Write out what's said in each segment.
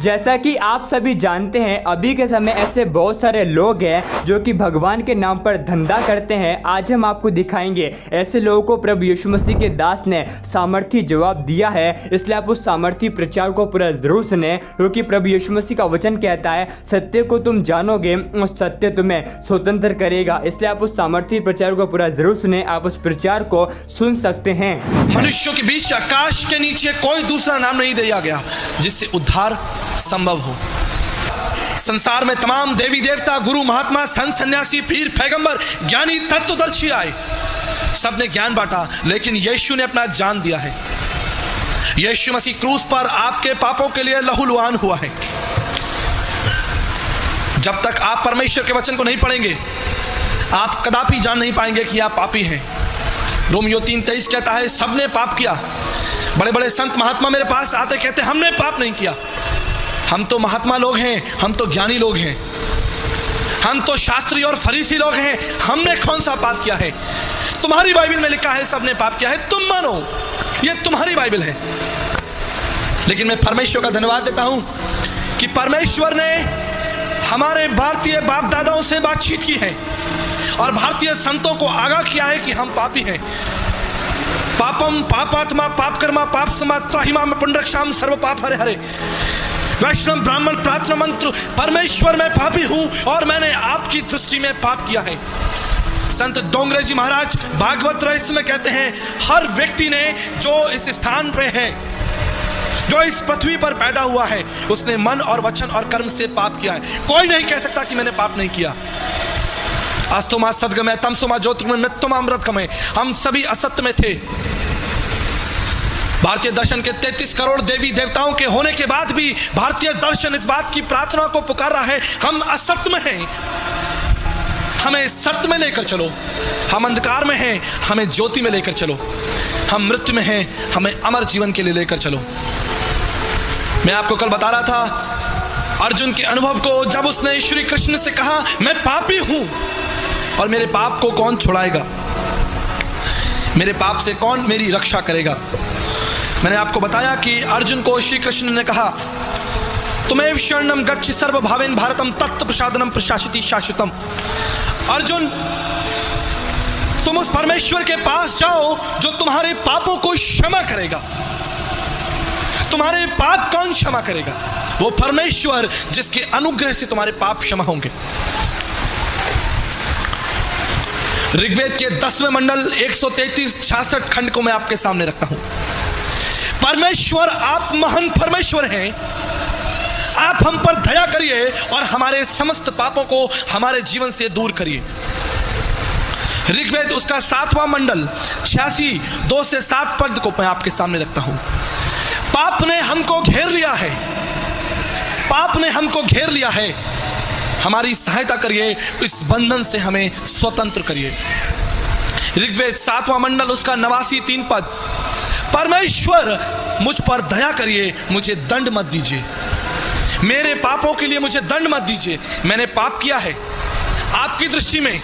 जैसा कि आप सभी जानते हैं, अभी के समय ऐसे बहुत सारे लोग हैं जो कि भगवान के नाम पर धंधा करते हैं। आज हम आपको दिखाएंगे ऐसे लोगों को प्रभु यीशु मसीह के दास ने सामर्थी जवाब दिया है। इसलिए आप उस सामर्थी प्रचार को पूरा जरूर सुने, क्योंकि प्रभु यीशु मसीह का वचन कहता है सत्य को तुम जानोगे और सत्य तुम्हें स्वतंत्र करेगा। इसलिए आप उस सामर्थी प्रचार को पूरा जरूर सुने। आप उस प्रचार को सुन सकते हैं। मनुष्यों के बीच आकाश के नीचे कोई दूसरा नाम नहीं दिया गया जिससे उद्धार संभव हो। संसार में तमाम देवी देवता, गुरु, महात्मा, संत, सन्यासी, पीर, पैगंबर, ज्ञानी, तत्वदर्शी आए, सबने ज्ञान बांटा, लेकिन यीशु ने अपना जान दिया है। यीशु मसीह क्रूस पर आपके पापों के लिए लहूलुहान हुआ है। जब तक आप परमेश्वर के वचन को नहीं पढ़ेंगे, आप कदापि जान नहीं पाएंगे कि आप पापी हैं। रोमियो 3:23 कहता है सबने पाप किया। बड़े बड़े संत महात्मा मेरे पास आते कहते हमने पाप नहीं किया। हम तो महात्मा लोग हैं, हम तो ज्ञानी लोग हैं, हम तो शास्त्री और फरीसी लोग हैं, हमने कौन सा पाप किया है? तुम्हारी बाइबल में लिखा है सबने पाप किया है, तुम मानो, ये तुम्हारी बाइबल है। लेकिन मैं परमेश्वर का धन्यवाद देता हूं कि परमेश्वर ने हमारे भारतीय बाप दादाओं से बातचीत की है और भारतीय संतों को आगाह किया है कि हम पापी हैं। पापम पापात्मा पाप कर्मा पाप समा त्राहिमा में पुंडरक्षाम सर्व पाप हरे हरे। वैष्णव ब्राह्मण प्रार्थना मंत्र, परमेश्वर मैं पापी हूं और मैंने आपकी दृष्टि में पाप किया है। संत डोंगरे जी महाराज भागवत रहस्य में कहते हैं हर व्यक्ति ने जो इस स्थान पे है, जो इस पृथ्वी पर पैदा हुआ है, उसने मन और वचन और कर्म से पाप किया है। कोई नहीं कह सकता कि मैंने पाप नहीं किया। अस्तुमा सदगमय तमसुमा ज्योतिर्गमय मृत्युमा अमृतगमय, हम सभी असत्य में थे। भारतीय दर्शन के 33 करोड़ देवी देवताओं के होने के बाद भी भारतीय दर्शन इस बात की प्रार्थना को पुकार रहा है, हम असत्य में हैं, हमें सत्य में लेकर चलो। हम अंधकार में हैं, हमें ज्योति में लेकर चलो। हम मृत्यु में हैं, हमें अमर जीवन के लिए लेकर चलो। मैं आपको कल बता रहा था अर्जुन के अनुभव को, जब उसने श्री कृष्ण से कहा मैं पापी हूं और मेरे पाप को कौन छुड़ाएगा, मेरे पाप से कौन मेरी रक्षा करेगा। मैंने आपको बताया कि अर्जुन को श्री कृष्ण ने कहा तुम्हें शरणम गच्छ सर्वभावेन भारतम तत्व प्रसादनम प्रशासिति शाश्वतम। अर्जुन, तुम उस परमेश्वर के पास जाओ जो तुम्हारे पापों को क्षमा करेगा। तुम्हारे पाप कौन क्षमा करेगा? वो परमेश्वर जिसके अनुग्रह से तुम्हारे पाप क्षमा होंगे। ऋग्वेद के 10वें मंडल 133-66 खंड को मैं आपके सामने रखता हूं। परमेश्वर, आप महान परमेश्वर हैं, आप हम पर दया करिए और हमारे समस्त पापों को हमारे जीवन से दूर करिए। ऋग्वेद उसका 7वां मंडल 86:2 से 7 पद को मैं आपके सामने रखता हूं। पाप ने हमको घेर लिया है, पाप ने हमको घेर लिया है, हमारी सहायता करिए, इस बंधन से हमें स्वतंत्र करिए। ऋग्वेद 7वां मंडल उसका 89:3 पद, परमेश्वर मुझ पर दया करिए, मुझे दंड मत दीजिए, मेरे पापों के लिए मुझे दंड मत दीजिए। मैंने पाप किया है, आपकी दृष्टि में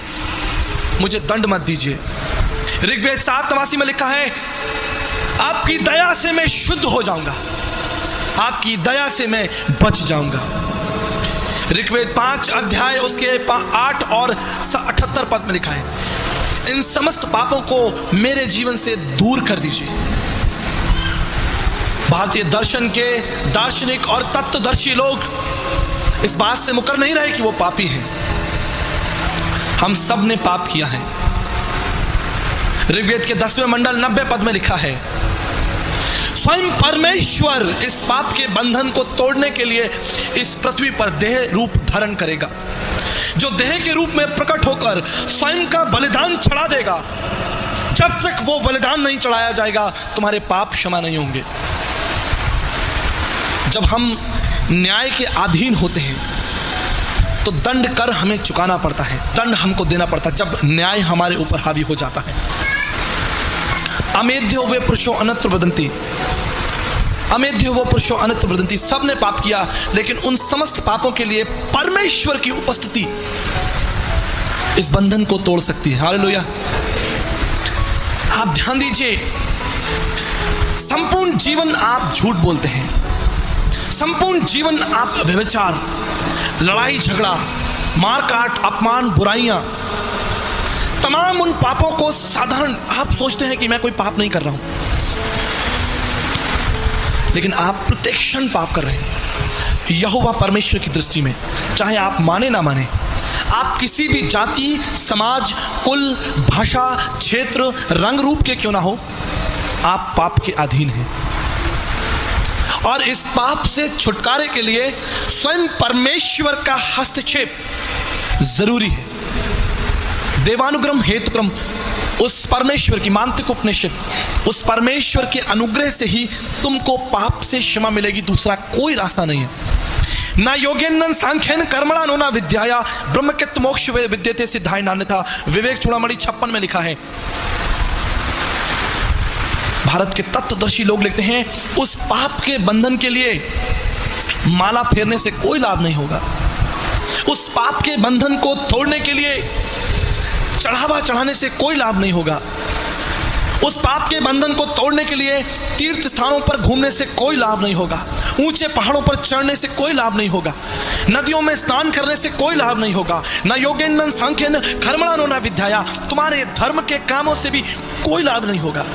मुझे दंड मत दीजिए। ऋग्वेद 7:89 में लिखा है आपकी दया से मैं शुद्ध हो जाऊंगा, आपकी दया से मैं बच जाऊंगा। ऋग्वेद 5 अध्याय उसके 8 और 78 पद में लिखा है इन समस्त पापों को मेरे जीवन से दूर कर दीजिए। भारतीय दर्शन के दार्शनिक और तत्वदर्शी लोग इस बात से मुकर नहीं रहे कि वो पापी हैं। हम सब ने पाप किया है। ऋग्वेद के 10वें मंडल 90 पद में लिखा है स्वयं परमेश्वर इस पाप के बंधन को तोड़ने के लिए इस पृथ्वी पर देह रूप धारण करेगा, जो देह के रूप में प्रकट होकर स्वयं का बलिदान चढ़ा देगा। जब तक वो बलिदान नहीं चढ़ाया जाएगा तुम्हारे पाप क्षमा नहीं होंगे। जब हम न्याय के अधीन होते हैं तो दंड कर हमें चुकाना पड़ता है, दंड हमको देना पड़ता है जब न्याय हमारे ऊपर हावी हो जाता है। अमेध्यो वे पुरुषो अनत्र वदंती, अमेध्यो वो पुरुषो अनत्र वदंती। सब ने पाप किया, लेकिन उन समस्त पापों के लिए परमेश्वर की उपस्थिति इस बंधन को तोड़ सकती है। हालेलुया। आप ध्यान दीजिए, संपूर्ण जीवन आप झूठ बोलते हैं, संपूर्ण जीवन आप व्यभिचार, लड़ाई झगड़ा, मारकाट, अपमान, बुराइयां, तमाम उन पापों को साधारण आप सोचते हैं कि मैं कोई पाप नहीं कर रहा हूं, लेकिन आप प्रत्येक क्षण पाप कर रहे हैं। यहोवा परमेश्वर की दृष्टि में, चाहे आप माने ना माने, आप किसी भी जाति, समाज, कुल, भाषा, क्षेत्र, रंग रूप के क्यों ना हो, आप पाप के अधीन हैं। और इस पाप से छुटकारे के लिए स्वयं परमेश्वर का हस्तक्षेप जरूरी है। देवानुग्रह हेतुक्रम, उस परमेश्वर की मांत्रिक उपनिषद, उस परमेश्वर के अनुग्रह से ही तुमको पाप से क्षमा मिलेगी, दूसरा कोई रास्ता नहीं है। ना योगेन सांख्यन कर्मणा ना विद्याया ब्रह्मकृत मोक्ष विद्यते सिद्धाय नान्यथा, विवेक चूड़ामणि 56 में लिखा है। भारत के तत्वदर्शी लोग लिखते हैं उस पाप के बंधन के लिए माला फेरने से कोई लाभ नहीं होगा, उस पाप के बंधन को तोड़ने के लिए चढ़ावा चढ़ाने से कोई लाभ नहीं होगा, उस पाप के बंधन को तोड़ने के लिए तीर्थ स्थानों पर घूमने से कोई लाभ नहीं होगा, ऊंचे पहाड़ों पर चढ़ने से कोई लाभ नहीं होगा, नदियों में स्नान करने से कोई लाभ नहीं होगा, न योगेन सांख्यन कर्मणा ना विद्याया, तुम्हारे धर्म के कामों से भी कोई लाभ नहीं होगा।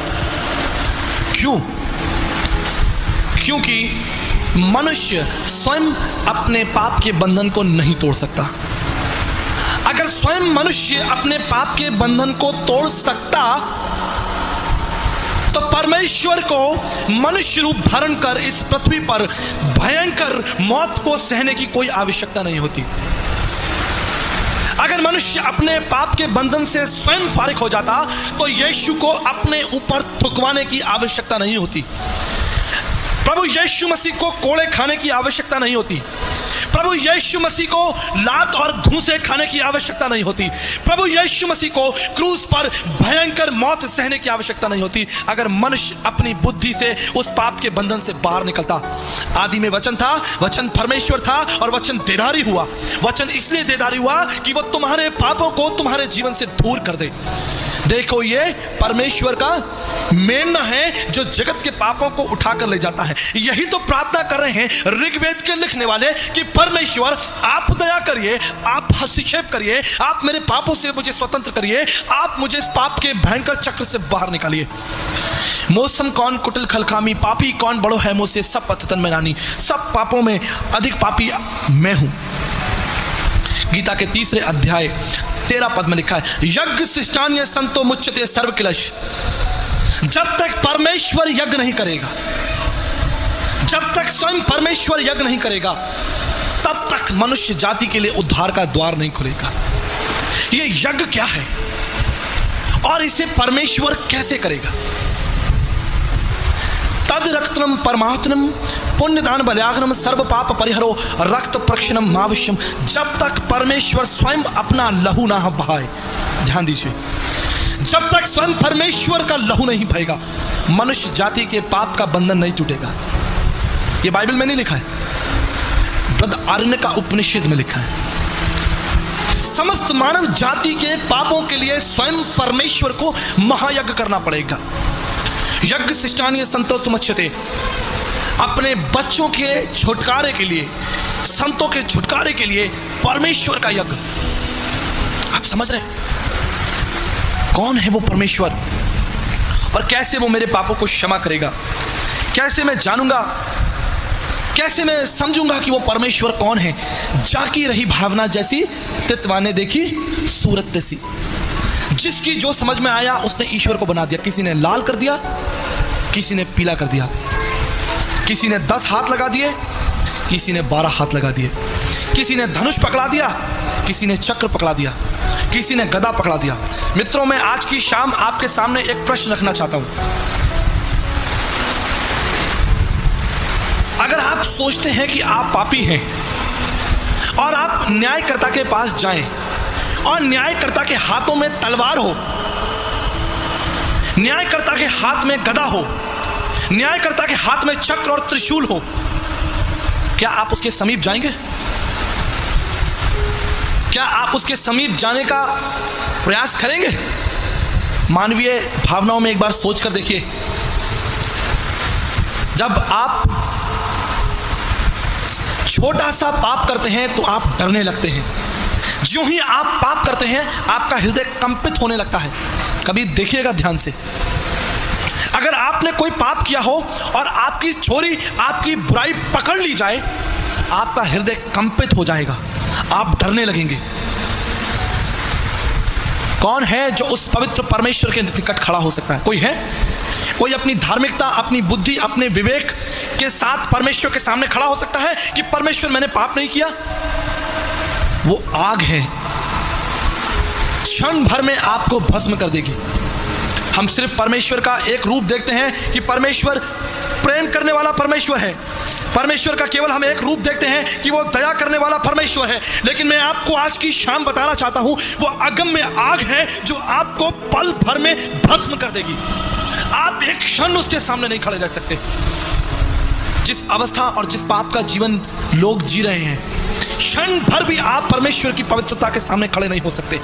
क्यों? क्योंकि मनुष्य स्वयं अपने पाप के बंधन को नहीं तोड़ सकता। अगर स्वयं मनुष्य अपने पाप के बंधन को तोड़ सकता तो परमेश्वर को मनुष्य रूप धारण कर इस पृथ्वी पर भयंकर मौत को सहने की कोई आवश्यकता नहीं होती। अगर मनुष्य अपने पाप के बंधन से स्वयं फारिग हो जाता तो यीशु को अपने ऊपर थुकवाने की आवश्यकता नहीं होती, प्रभु यीशु मसीह को कोड़े खाने की आवश्यकता नहीं होती, प्रभु यीशु मसीह को लात और घूंसे खाने की आवश्यकता नहीं होती, प्रभु यीशु मसीह को क्रूस पर भयंकर मौत सहने की आवश्यकता नहीं होती, अगर मनुष्य अपनी बुद्धि से उस पाप के बंधन से बाहर निकलता। आदि में वचन था, वचन परमेश्वर था और वचन देदारी हुआ। वचन इसलिए देदारी हुआ कि वह तुम्हारे पापों को तुम्हारे जीवन से दूर कर दे। देखो, ये परमेश्वर का मेमना है जो जगत के पापों को उठाकर ले जाता है। यही तो प्रार्थना कर रहे हैं ऋग्वेद के लिखने वाले कि परमेश्वर आप दया करिए, आप हस्तक्षेप करिए, आप मेरे पापों से मुझे स्वतंत्र करिए, आप मुझे इस पाप के भयंकर चक्र से बाहर निकालिए। मौसम कौन कुटिल खलखामी, पापी कौन बड़ो है मुझसे, सब पतन में नानी, सब पापों में अधिक पापी मैं हूं। गीता के 3 अध्याय 13 पद में लिखा है, यज्ञ शिष्टान्य संतो मुच्यते सर्व किलश। जब तक परमेश्वर यज्ञ नहीं करेगा, जब तक स्वयं परमेश्वर यज्ञ नहीं करेगा, तब तक मनुष्य जाति के लिए उद्धार का द्वार नहीं खुलेगा। ये यज्ञ क्या है और इसे परमेश्वर कैसे करेगा? तद रक्तनम परमात्मनम पुण्यदान बल्याग्नम सर्व पाप परिहरो रक्त प्रक्षणम मावश्यम। जब तक परमेश्वर स्वयं अपना लहू ना बहाए, ध्यान दीजिए, जब तक स्वयं परमेश्वर का लहू नहीं बहेगा, मनुष्य जाति के पाप का बंधन नहीं टूटेगा। ये बाइबल में नहीं लिखा है, बृहदारण्यक का उपनिषद में लिखा है। समस्त मानव जाति के पापों के लिए स्वयं परमेश्वर को महायज्ञ करना पड़ेगा। यज्ञ शिष्टान्य संतो सुमच्यते, अपने बच्चों के छुटकारे के लिए, संतों के छुटकारे के लिए परमेश्वर का यज्ञ। आप समझ रहे हैं कौन है वो परमेश्वर और कैसे वो मेरे पापों को क्षमा करेगा? कैसे मैं जानूंगा, कैसे मैं समझूंगा कि वो परमेश्वर कौन है? जाकी रही भावना जैसी तितवाने देखी सूरत तैसी। जिसकी जो समझ में आया उसने ईश्वर को बना दिया। किसी ने लाल कर दिया, किसी ने पीला कर दिया, किसी ने 10 हाथ लगा दिए, किसी ने 12 हाथ लगा दिए, किसी ने धनुष पकड़ा दिया, किसी ने चक्र पकड़ा दिया, किसी ने गदा पकड़ा दिया। मित्रों, मैं आज की शाम आपके सामने एक प्रश्न रखना चाहता हूं। अगर आप सोचते हैं कि आप पापी हैं और आप न्यायकर्ता के पास जाएं और न्यायकर्ता के हाथों में तलवार हो, न्यायकर्ता के हाथ में गदा हो, न्यायकर्ता के हाथ में चक्र और त्रिशूल हो, क्या आप उसके समीप जाएंगे? क्या आप उसके समीप जाने का प्रयास करेंगे? मानवीय भावनाओं में एक बार सोच कर देखिए। जब आप छोटा सा पाप करते हैं तो आप डरने लगते हैं। ज्यों ही आप पाप करते हैं आपका हृदय कंपित होने लगता है। कभी देखिएगा ध्यान से, अगर आपने कोई पाप किया हो और आपकी चोरी, आपकी बुराई पकड़ ली जाए, आपका हृदय कंपित हो जाएगा, आप डरने लगेंगे। कौन है जो उस पवित्र परमेश्वर के निकट खड़ा हो सकता है? कोई है? कोई अपनी धार्मिकता, अपनी बुद्धि, अपने विवेक के साथ परमेश्वर के सामने खड़ा हो सकता है कि परमेश्वर मैंने पाप नहीं किया? वो आग है, क्षण भर में आपको भस्म कर देगी। हम सिर्फ परमेश्वर का एक रूप देखते हैं कि परमेश्वर प्रेम करने वाला परमेश्वर है। परमेश्वर का केवल हम एक रूप देखते हैं कि वो दया करने वाला परमेश्वर है। लेकिन मैं आपको आज की शाम बताना चाहता हूं, वो अगम्य आग है जो आपको पल भर में भस्म कर देगी। आप एक क्षण उसके सामने नहीं खड़े रह सकते। जिस अवस्था और जिस पाप का जीवन लोग जी रहे हैं, क्षण भर भी आप परमेश्वर की पवित्रता के सामने खड़े नहीं हो सकते।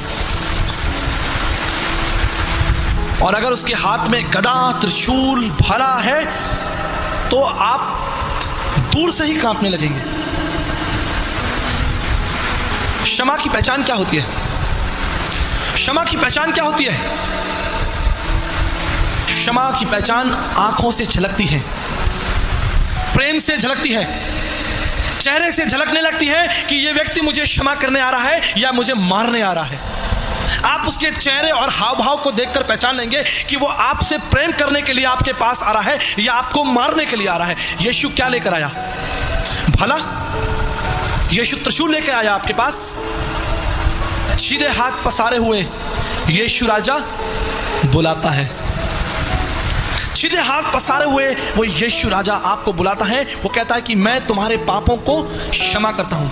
और अगर उसके हाथ में गदा, त्रिशूल, भाला है तो आप दूर से ही कांपने लगेंगे। क्षमा की पहचान क्या होती है? क्षमा की पहचान क्या होती है? क्षमा की पहचान आंखों से झलकती है, प्रेम से झलकती है, चेहरे से झलकने लगती है कि यह व्यक्ति मुझे क्षमा करने आ रहा है या मुझे मारने आ रहा है। आप उसके चेहरे और हाव भाव को देखकर पहचान लेंगे कि वो आपसे प्रेम करने के लिए आपके पास आ रहा है या आपको मारने के लिए आ रहा है। यीशु क्या लेकर आया? भला यीशु त्रिशूल लेकर आया आपके पास? सीधे हाथ पसारे हुए यीशु राजा बुलाता है। सीधे हाथ पसारे हुए वो यीशु राजा आपको बुलाता है। वो कहता है कि मैं तुम्हारे पापों को क्षमा करता हूं।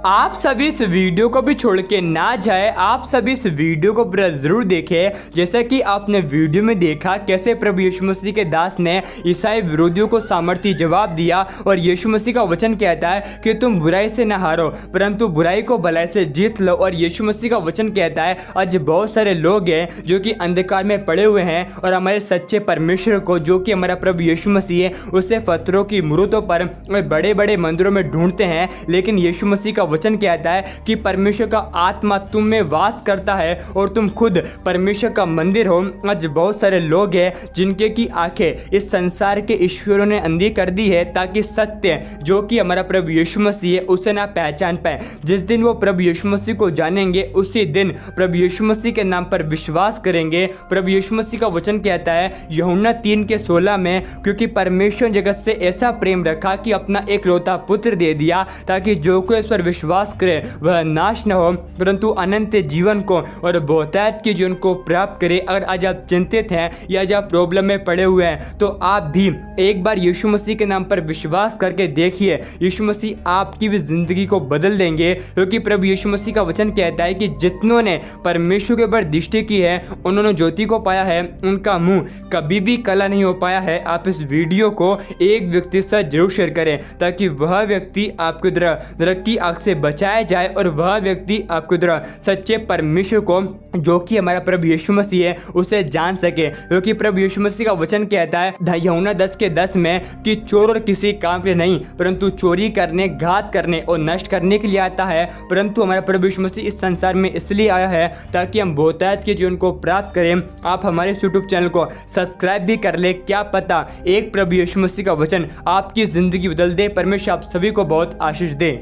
आप सभी इस वीडियो को भी छोड़ के ना जाए, आप सभी इस वीडियो को पूरा जरूर देखें। जैसा कि आपने वीडियो में देखा कैसे प्रभु यीशु मसीह के दास ने ईसाई विरोधियों को सामर्थ्य जवाब दिया और यीशु मसीह का वचन कहता है कि तुम बुराई से न हारो परंतु बुराई को भलाई से जीत लो। और यीशु मसीह का वचन कहता है आज बहुत सारे लोग हैं जो कि अंधकार में पड़े हुए हैं और हमारे सच्चे परमेश्वर को, जो कि हमारा प्रभु यीशु मसीह है, उसे पत्थरों की मूर्तों पर बड़े बड़े मंदिरों में ढूंढते हैं। लेकिन यीशु मसीह का वचन कहता है कि परमेश्वर का आत्मा तुम में वास करता है और तुम खुद परमेश्वर का मंदिर हो। आज बहुत सारे लोग हैं जिनके की आंखें इस संसार के ईश्वरों ने अंधी कर दी है ताकि सत्य जो कि हमारा प्रभु यीशु मसीह है उसे ना पहचान पाए। जिस दिन वो प्रभु यीशु मसीह को जानेंगे उसी दिन प्रभु यीशु मसीह के नाम पर विश्वास करेंगे। प्रभु यीशु मसीह का वचन कहता है यूहन्ना 3:16 में, क्योंकि परमेश्वर ने जगत से ऐसा प्रेम रखा कि अपना एकलौता पुत्र दे दिया ताकि जो कोई इस पर विश्वास करे वह नाश न हो परंतु अनंत जीवन को और बहुतायत के जीवन को प्राप्त करे। अगर आज आप चिंतित हैं या आज आप प्रॉब्लम में पड़े हुए हैं तो आप भी एक बार यीशु मसीह के नाम पर विश्वास करके देखिए। यीशु मसीह आपकी भी जिंदगी को बदल देंगे, क्योंकि प्रभु यीशु मसीह का वचन कहता है कि जितनों ने परमेश्वर के ऊपर दृष्टि की है उन्होंने ज्योति को पाया है, उनका मुंह कभी भी काला नहीं हो पाया है। आप इस वीडियो को एक व्यक्ति से जरूर शेयर करें ताकि वह व्यक्ति आपको नरक की आग से बचाया जाए और वह व्यक्ति आपको सच्चे परमेश्वर को, जो कि हमारा प्रभु यीशु मसीह है, उसे जान सके। क्योंकि प्रभु यीशु मसीह का वचन कहता है यूहन्ना 10:10 में कि चोर और किसी काम के नहीं परंतु चोरी करने, घात करने और नष्ट करने के लिए आता है। परंतु हमारा प्रभु यीशु मसीह इस संसार में इसलिए आया है ताकि हम बहुतायत के जीवन को प्राप्त करें। आप हमारे यूट्यूब चैनल को सब्सक्राइब भी कर ले, क्या पता एक प्रभु यीशु मसीह का वचन आपकी जिंदगी बदल दे। परमेश्वर आप सभी को बहुत आशीष दे।